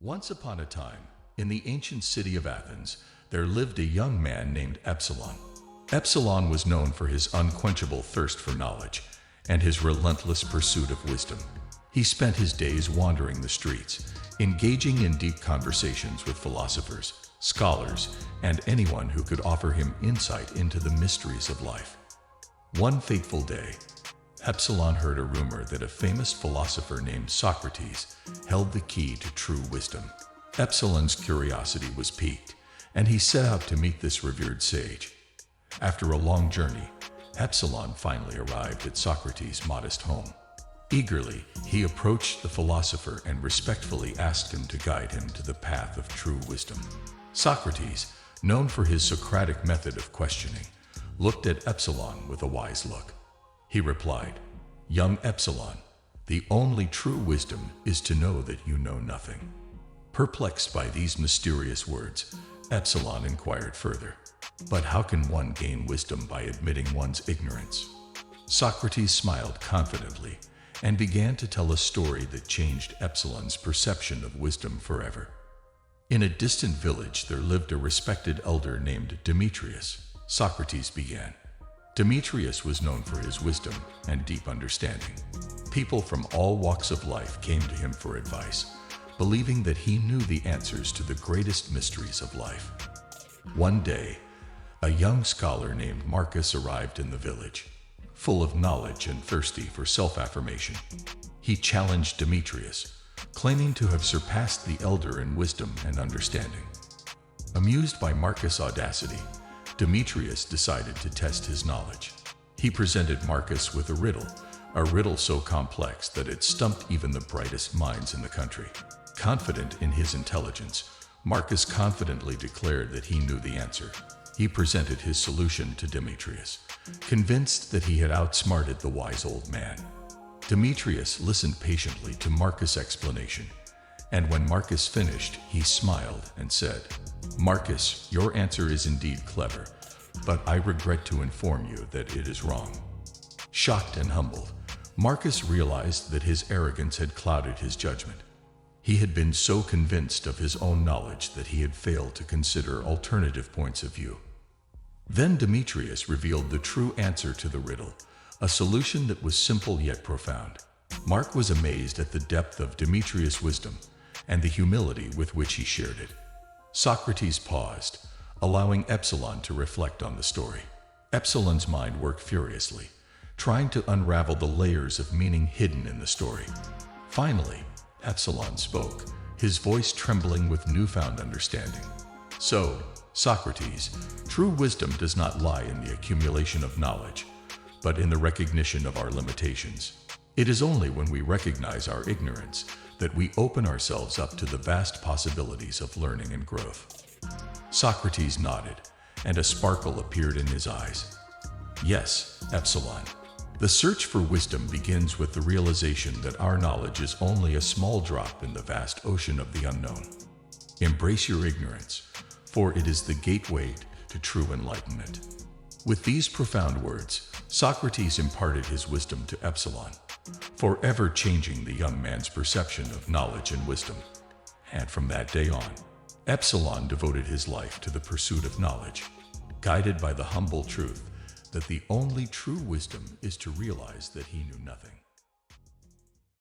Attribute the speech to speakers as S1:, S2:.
S1: Once upon a time, in the ancient city of Athens, there lived a young man named Epsilon. Epsilon was known for his unquenchable thirst for knowledge and his relentless pursuit of wisdom. He spent his days wandering the streets, engaging in deep conversations with philosophers, scholars, and anyone who could offer him insight into the mysteries of life. One fateful day, Epsilon heard a rumor that a famous philosopher named Socrates held the key to true wisdom. Epsilon's curiosity was piqued, and he set out to meet this revered sage. After a long journey, Epsilon finally arrived at Socrates' modest home. Eagerly, he approached the philosopher and respectfully asked him to guide him to the path of true wisdom. Socrates, known for his Socratic method of questioning, looked at Epsilon with a wise look. He replied, "Young Epsilon, the only true wisdom is to know that you know nothing." Perplexed by these mysterious words, Epsilon inquired further, "But how can one gain wisdom by admitting one's ignorance?" Socrates smiled confidently and began to tell a story that changed Epsilon's perception of wisdom forever. In a distant village there lived a respected elder named Demetrius. Socrates began. Demetrius was known for his wisdom and deep understanding. People from all walks of life came to him for advice, believing that he knew the answers to the greatest mysteries of life. One day, a young scholar named Marcus arrived in the village, full of knowledge and thirsty for self-affirmation. He challenged Demetrius, claiming to have surpassed the elder in wisdom and understanding. Amused by Marcus' audacity, Demetrius decided to test his knowledge. He presented Marcus with a riddle so complex that it stumped even the brightest minds in the country. Confident in his intelligence, Marcus confidently declared that he knew the answer. He presented his solution to Demetrius, convinced that he had outsmarted the wise old man. Demetrius listened patiently to Marcus' explanation, and when Marcus finished, he smiled and said, "Marcus, your answer is indeed clever, but I regret to inform you that it is wrong." Shocked and humbled, Marcus realized that his arrogance had clouded his judgment. He had been so convinced of his own knowledge that he had failed to consider alternative points of view. Then Demetrius revealed the true answer to the riddle, a solution that was simple yet profound. Mark was amazed at the depth of Demetrius' wisdom and the humility with which he shared it. Socrates paused, allowing Epsilon to reflect on the story. Epsilon's mind worked furiously, trying to unravel the layers of meaning hidden in the story. Finally, Epsilon spoke, his voice trembling with newfound understanding. "So, Socrates, true wisdom does not lie in the accumulation of knowledge, but in the recognition of our limitations. It is only when we recognize our ignorance that we open ourselves up to the vast possibilities of learning and growth." Socrates nodded, and a sparkle appeared in his eyes. "Yes, Epsilon. The search for wisdom begins with the realization that our knowledge is only a small drop in the vast ocean of the unknown. Embrace your ignorance, for it is the gateway to true enlightenment." With these profound words, Socrates imparted his wisdom to Epsilon, forever changing the young man's perception of knowledge and wisdom. And from that day on, Epsilon devoted his life to the pursuit of knowledge, guided by the humble truth that the only true wisdom is to realize that he knew nothing.